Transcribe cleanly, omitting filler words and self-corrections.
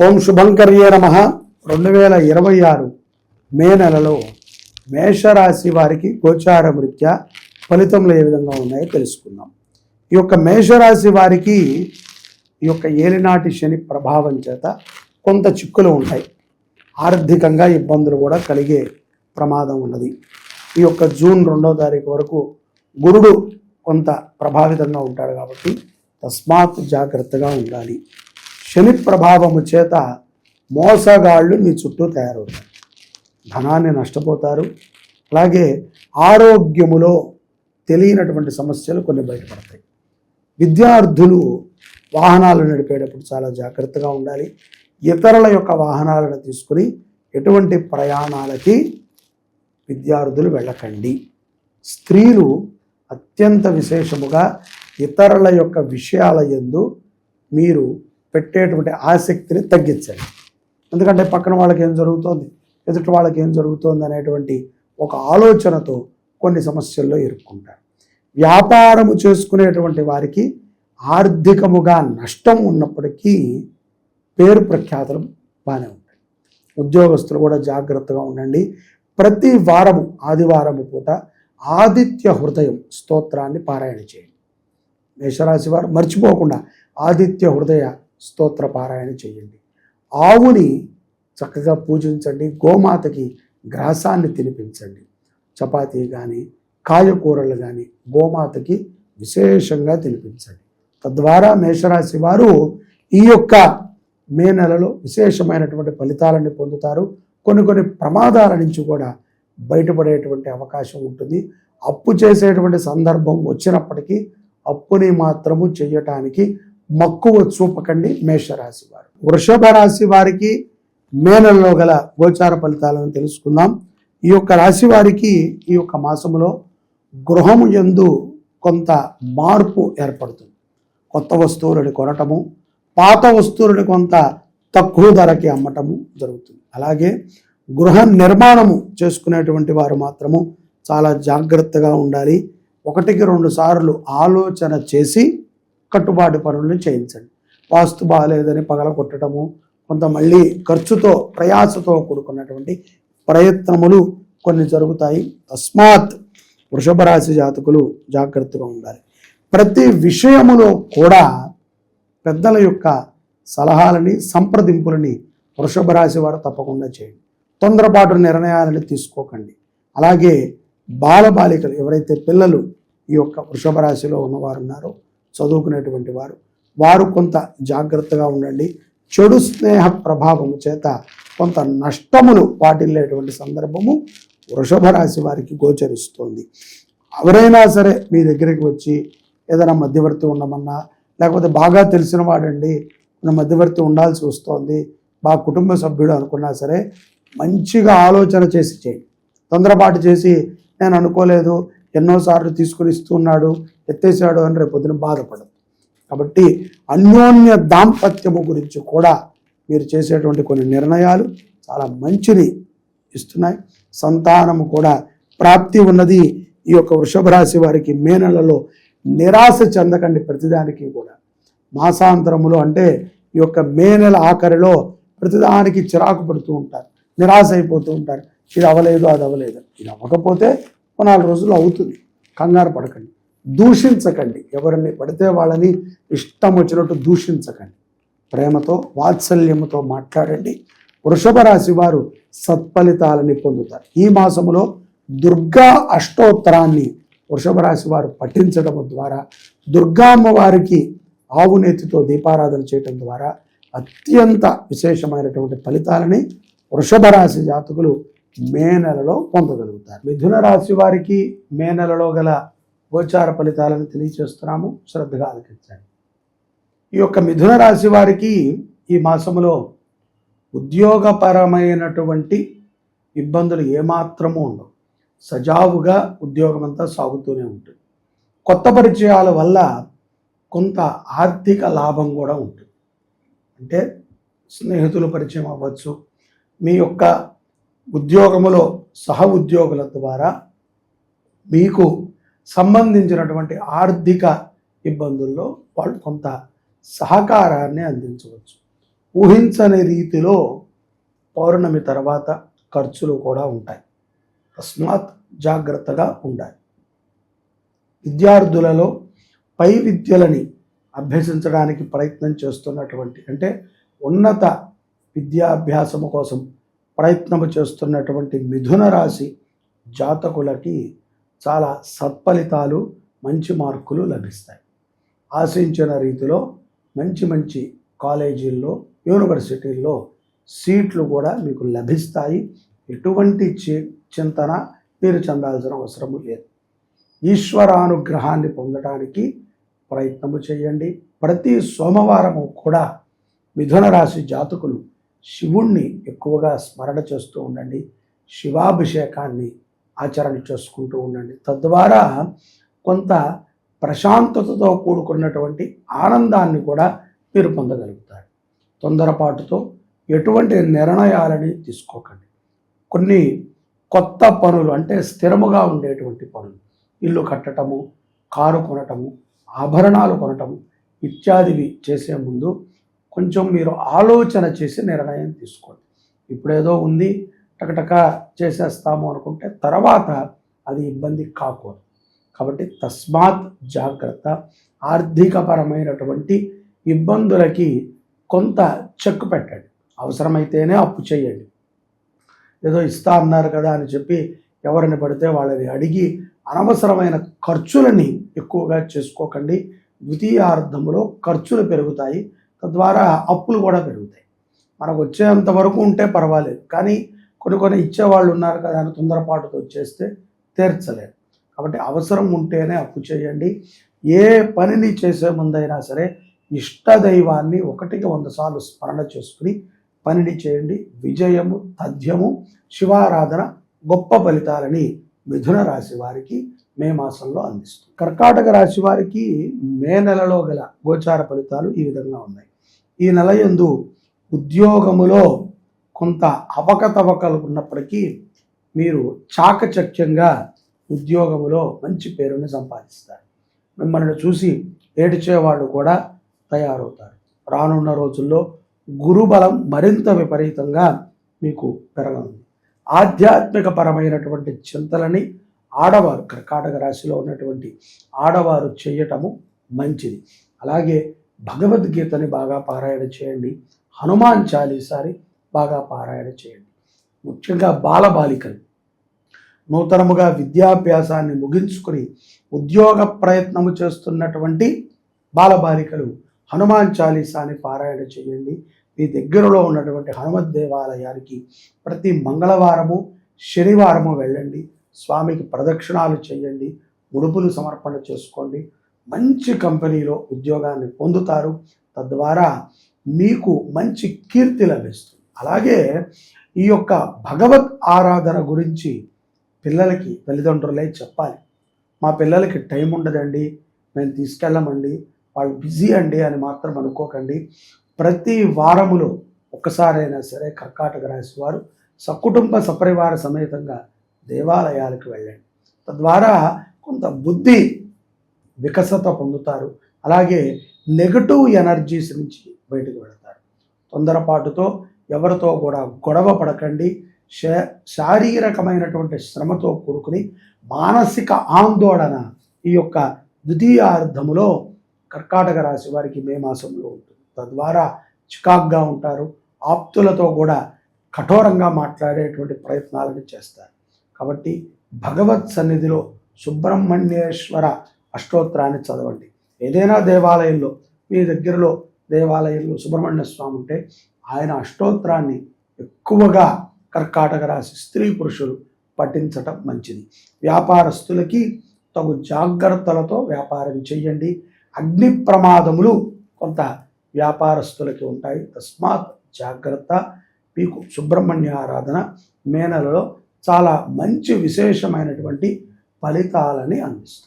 ఓం శుభంకర్యే నమః. 2026 మే నెలలో మేషరాశి వారికి గోచార రీత్యా ఫలితములు ఏ విధంగా ఉన్నాయో తెలుసుకుందాం. ఈ యొక్క మేషరాశి వారికి ఈ యొక్క ఏలినాటి శని ప్రభావం చేత కొంత చిక్కులు ఉంటాయి. ఆర్థికంగా ఇబ్బందులు కూడా కలిగే ప్రమాదం ఉన్నది. ఈ యొక్క జూన్ 2వ తారీఖు వరకు గురుడు కొంత ప్రభావితంగా ఉంటాడు కాబట్టి తస్మాత్ జాగ్రత్తగా ఉండాలి. శని ప్రభావము చేత మోసగాళ్ళు మీ చుట్టూ తయారవుతారు, ధనాన్ని నష్టపోతారు. అలాగే ఆరోగ్యములో తెలియనటువంటి సమస్యలు కొన్ని బయటపడతాయి. విద్యార్థులు వాహనాలు నడిపేటప్పుడు చాలా జాగ్రత్తగా ఉండాలి. ఇతరుల యొక్క వాహనాలను తీసుకుని ఎటువంటి ప్రయాణాలకి విద్యార్థులు వెళ్ళకండి. స్త్రీలు అత్యంత విశేషముగా ఇతరుల యొక్క విషయాల యందు మీరు పెట్టేటువంటి ఆసక్తిని తగ్గించండి. ఎందుకంటే పక్కన వాళ్ళకి ఏం జరుగుతోంది, ఎదుటి వాళ్ళకి ఏం జరుగుతోంది అనేటువంటి ఒక ఆలోచనతో కొన్ని సమస్యల్లో ఇరుక్కుంటారు. వ్యాపారము చేసుకునేటువంటి వారికి ఆర్థికముగా నష్టం ఉన్నప్పటికీ పేరు ప్రఖ్యాతులు బాగానే ఉంటాయి. ఉద్యోగస్తులు కూడా జాగ్రత్తగా ఉండండి. ప్రతి వారము ఆదివారము పూట ఆదిత్య హృదయం స్తోత్రాన్ని పారాయణ చేయండి. మేషరాశి వారు మర్చిపోకుండా ఆదిత్య హృదయ స్తోత్ర పారాయణ చేయండి. ఆవుని చక్కగా పూజించండి. గోమాతకి గ్రాసాన్ని తినిపించండి. చపాతీ కానీ కాయకూరలు కానీ గోమాతకి విశేషంగా తినిపించండి. తద్వారా మేషరాశి వారు ఈ యొక్క మే నెలలో విశేషమైనటువంటి ఫలితాలను పొందుతారు. కొన్ని ప్రమాదాల నుంచి కూడా బయటపడేటువంటి అవకాశం ఉంటుంది. అప్పు చేసేటువంటి సందర్భం వచ్చినప్పటికీ అప్పుని మాత్రము చేయటానికి మక్కువ చూపకండి మేషరాశి వారు. వృషభ రాశి వారికి మే నెలలో గల గోచార ఫలితాలను తెలుసుకుందాం. ఈ యొక్క రాశి వారికి ఈ యొక్క మాసములో గృహము యందు కొంత మార్పు ఏర్పడుతుంది. కొత్త వస్తువులను కొనటము, పాత వస్తువులను కొంత తక్కువ ధరకి అమ్మటము జరుగుతుంది. అలాగే గృహ నిర్మాణము చేసుకునేటువంటి వారు మాత్రము చాలా జాగ్రత్తగా ఉండాలి. 1-2 సార్లు ఆలోచన చేసి కట్టుబాటు పనులను చేయించండి. వాస్తు బాగాలేదని పగల కొట్టడము, కొంత మళ్ళీ ఖర్చుతో ప్రయాసతో కూడుకున్నటువంటి ప్రయత్నములు కొన్ని జరుగుతాయి. తస్మాత్ వృషభ రాశి జాతకులు జాగ్రత్తగా ఉండాలి. ప్రతి విషయములో కూడా పెద్దల యొక్క సలహాలని సంప్రదింపులని వృషభ రాశి వారు తప్పకుండా చేయండి. తొందరపాటు నిర్ణయాలను తీసుకోకండి. అలాగే బాలబాలికలు ఎవరైతే పిల్లలు ఈ యొక్క వృషభ రాశిలో ఉన్నవారు ఉన్నారో చదువుకునేటువంటి వారు కొంత జాగ్రత్తగా ఉండండి. చెడు స్నేహ ప్రభావము చేత కొంత నష్టములు వాటిల్లేటువంటి సందర్భము వృషభ రాశి వారికి గోచరిస్తోంది. ఎవరైనా సరే మీ దగ్గరికి వచ్చి ఏదైనా మధ్యవర్తి ఉండమన్నా, లేకపోతే బాగా తెలిసిన వాడండి మధ్యవర్తి ఉండాల్సి వస్తోంది, మా కుటుంబ సభ్యుడు అనుకున్నా సరే మంచిగా ఆలోచన చేసి చేయండి. తొందరపాటు చేసి నేను అనుకోలేదు, ఎన్నోసార్లు తీసుకుని ఇస్తున్నాడు, ఎత్తేసాడు అని రేపు పొద్దున బాధపడదు. కాబట్టి అన్యోన్య దాంపత్యము గురించి కూడా మీరు చేసేటువంటి కొన్ని నిర్ణయాలు చాలా మంచిని ఇస్తున్నాయి. సంతానము కూడా ప్రాప్తి ఉన్నది. ఈ యొక్క వృషభ రాశి వారికి మే నెలలో నిరాశ చెందకండి. ప్రతిదానికి కూడా మాసాంతరములో అంటే ఈ యొక్క మే నెల ఆఖరిలో ప్రతిదానికి చిరాకు పడుతూ ఉంటారు, నిరాశ అయిపోతూ ఉంటారు. ఇది అవ్వలేదు, అది అవ్వలేదు. ఇది అవ్వకపోతే 4 రోజులు అవుతుంది. కంగారు పడకండి, దూషించకండి. ఎవరిని పడితే వాళ్ళని ఇష్టం వచ్చినట్టు దూషించకండి. ప్రేమతో వాత్సల్యముతో మాట్లాడండి. వృషభ రాశి వారు సత్ఫలితాలని పొందుతారు. ఈ మాసములో దుర్గా అష్టోత్తరాన్ని వృషభ రాశి వారు పఠించడం ద్వారా, దుర్గా అమ్మవారికి ఆవు నేతితో దీపారాధన చేయడం ద్వారా అత్యంత విశేషమైనటువంటి ఫలితాలని వృషభ రాశి జాతకులు మే నెలలో పొందగలుగుతారు. మిథున రాశి వారికి మే నెలలో గల గోచార ఫలితాలను తెలియజేస్తున్నాము, శ్రద్ధగా ఆలకించండి. ఈ యొక్క మిథున రాశి వారికి ఈ మాసములో ఉద్యోగపరమైనటువంటి ఇబ్బందులు ఏమాత్రము ఉండవు. సజావుగా ఉద్యోగం అంతా సాగుతూనే ఉంటుంది. కొత్త పరిచయాల వల్ల కొంత ఆర్థిక లాభం కూడా ఉంటుంది. అంటే స్నేహితుల పరిచయం అవ్వచ్చు, మీ యొక్క ఉద్యోగములో సహ ఉద్యోగుల ద్వారా మీకు సంబంధించినటువంటి ఆర్థిక ఇబ్బందుల్లో వాళ్ళు కొంత సహకారాన్ని అందించవచ్చు. ఊహించని రీతిలో పౌర్ణమి తర్వాత ఖర్చులు కూడా ఉంటాయి. తస్మాత్ జాగ్రత్తగా ఉండాలి. విద్యార్థులలో పై విద్యలని అభ్యసించడానికి ప్రయత్నం చేస్తున్నటువంటి, అంటే ఉన్నత విద్యాభ్యాసము కోసం ప్రయత్నము చేస్తున్నటువంటి మిథున రాశి జాతకులకి చాలా సత్ఫలితాలు, మంచి మార్కులు లభిస్తాయి. ఆశించిన రీతిలో మంచి మంచి కాలేజీల్లో, యూనివర్సిటీల్లో సీట్లు కూడా మీకు లభిస్తాయి. ఎటువంటి చింతన మీరు చెందాల్సిన అవసరము లేదు. ఈశ్వరానుగ్రహాన్ని పొందడానికి ప్రయత్నము చేయండి. ప్రతి సోమవారము కూడా మిథున రాశి జాతకులు శివుణ్ణి ఎక్కువగా స్మరణ చేస్తూ ఉండండి. శివాభిషేకాన్ని ఆచరణ చేసుకుంటూ ఉండండి. తద్వారా కొంత ప్రశాంతతతో కూడుకున్నటువంటి ఆనందాన్ని కూడా మీరు పొందగలుగుతారు. తొందరపాటుతో ఎటువంటి నిర్ణయాలని తీసుకోకండి. కొన్ని కొత్త పనులు, అంటే స్థిరముగా ఉండేటువంటి పనులు, ఇల్లు కట్టటము, కారు కొనటము, ఆభరణాలు కొనటము ఇత్యాదివి చేసే ముందు కొంచెం మీరు ఆలోచన చేసి నిర్ణయం తీసుకోండి. ఇప్పుడేదో ఉంది టకటక చేసేస్తాము అనుకుంటే తర్వాత అది ఇబ్బంది కాకూడదు. కాబట్టి తస్మాత్ జాగ్రత్త. ఆర్థికపరమైనటువంటి ఇబ్బందులకి కొంత చెక్ పెట్టండి. అవసరమైతేనే అప్పు చేయండి. ఏదో ఇస్తా అన్నారు కదా అని చెప్పి ఎవరిని పడితే వాళ్ళని అడిగి అనవసరమైన ఖర్చులని ఎక్కువగా చేసుకోకండి. ద్వితీయార్థంలో ఖర్చులు పెరుగుతాయి, తద్వారా అప్పులు కూడా పెరుగుతాయి. మనకు వచ్చేంత వరకు ఉంటే పర్వాలేదు, కానీ కొన్ని ఇచ్చేవాళ్ళు ఉన్నారు కదా అని తొందరపాటుతో చేస్తే తీర్చలేరు. కాబట్టి అవసరం ఉంటేనే అప్పు చేయండి. ఏ పనిని చేసే ముందైనా సరే ఇష్టదైవాన్ని 100 సార్లు స్మరణ చేసుకుని పనిని చేయండి. విజయము, తథ్యము, శివారాధన గొప్ప ఫలితాలని మిథున రాశి వారికి మే మాసంలో అందిస్తుంది. కర్కాటక రాశి వారికి మే నెలలో గల గోచార ఫలితాలు ఈ విధంగా ఉన్నాయి. ఈ నెల యందు ఉద్యోగములో కొంత అవకతవకలు ఉన్నప్పటికీ మీరు చాకచక్యంగా ఉద్యోగములో మంచి పేరుని సంపాదిస్తారు. మిమ్మల్ని చూసి ఏడ్చేవాళ్ళు కూడా తయారవుతారు. రానున్న రోజుల్లో గురుబలం మరింత విపరీతంగా మీకు పెరగనుంది. ఆధ్యాత్మిక పరమైనటువంటి చింతలని ఆడవారు, కర్కాటక రాశిలో ఉన్నటువంటి ఆడవారు చేయటము మంచిది. అలాగే భగవద్గీతని బాగా పారాయణ చేయండి. హనుమాన్ చాలీసాని బాగా పారాయణ చేయండి. ముఖ్యంగా బాలబాలికలు నూతనముగా విద్యాభ్యాసాన్ని ముగించుకుని ఉద్యోగ ప్రయత్నము చేస్తున్నటువంటి బాలబాలికలు హనుమాన్ చాలీసాని పారాయణ చేయండి. మీ దగ్గరలో ఉన్నటువంటి హనుమత్ దేవాలయానికి ప్రతి మంగళవారము, శనివారము వెళ్ళండి. స్వామికి ప్రదక్షిణాలు చేయండి. ముడుపులు సమర్పణ చేసుకోండి. మంచి కంపెనీలో ఉద్యోగాన్ని పొందుతారు. తద్వారా మీకు మంచి కీర్తి లభిస్తుంది. అలాగే ఈ యొక్క భగవత్ ఆరాధన గురించి పిల్లలకి తల్లిదండ్రులే చెప్పాలి. మా పిల్లలకి టైం ఉండదండి, మేము తీసుకెళ్ళమండి, వాళ్ళు బిజీ అండి అని మాత్రం అనుకోకండి. ప్రతి వారములో ఒక్కసారైనా సరే కర్కాటక రాశి వారు సకుటుంబ సపరివార సమేతంగా దేవాలయాలకు వెళ్ళండి. తద్వారా కొంత బుద్ధి వికసత పొందుతారు. అలాగే నెగటివ్ ఎనర్జీస్ నుంచి బయటకు వెళతారు. తొందరపాటుతో ఎవరితో కూడా గొడవ పడకండి. శారీరకమైనటువంటి శ్రమతో కూడుకుని మానసిక ఆందోళన ఈ యొక్క ద్వితీయార్థములో కర్కాటక రాశి వారికి మే మాసంలో ఉంటుంది. తద్వారా చికాగ్గా ఉంటారు. ఆప్తులతో కూడా కఠోరంగా మాట్లాడేటువంటి ప్రయత్నాలను చేస్తారు. కాబట్టి భగవత్ సన్నిధిలో సుబ్రహ్మణ్యేశ్వర అష్టోత్తరాన్ని చదవండి. ఏదైనా దేవాలయంలో, మీ దగ్గరలో దేవాలయంలో సుబ్రహ్మణ్య స్వామి ఉంటే ఆయన అష్టోత్తరాన్ని ఎక్కువగా కర్కాటక రాశి స్త్రీ పురుషులు పఠించటం మంచిది. వ్యాపారస్తులకి తగు జాగ్రత్తలతో వ్యాపారం చేయండి. అగ్ని ప్రమాదములు కొంత వ్యాపారస్తులకి ఉంటాయి. తస్మాత్ జాగ్రత్త. మీకు సుబ్రహ్మణ్య ఆరాధన మే నెలలో చాలా మంచి విశేషమైనటువంటి ఫలితాలని అందిస్తుంది.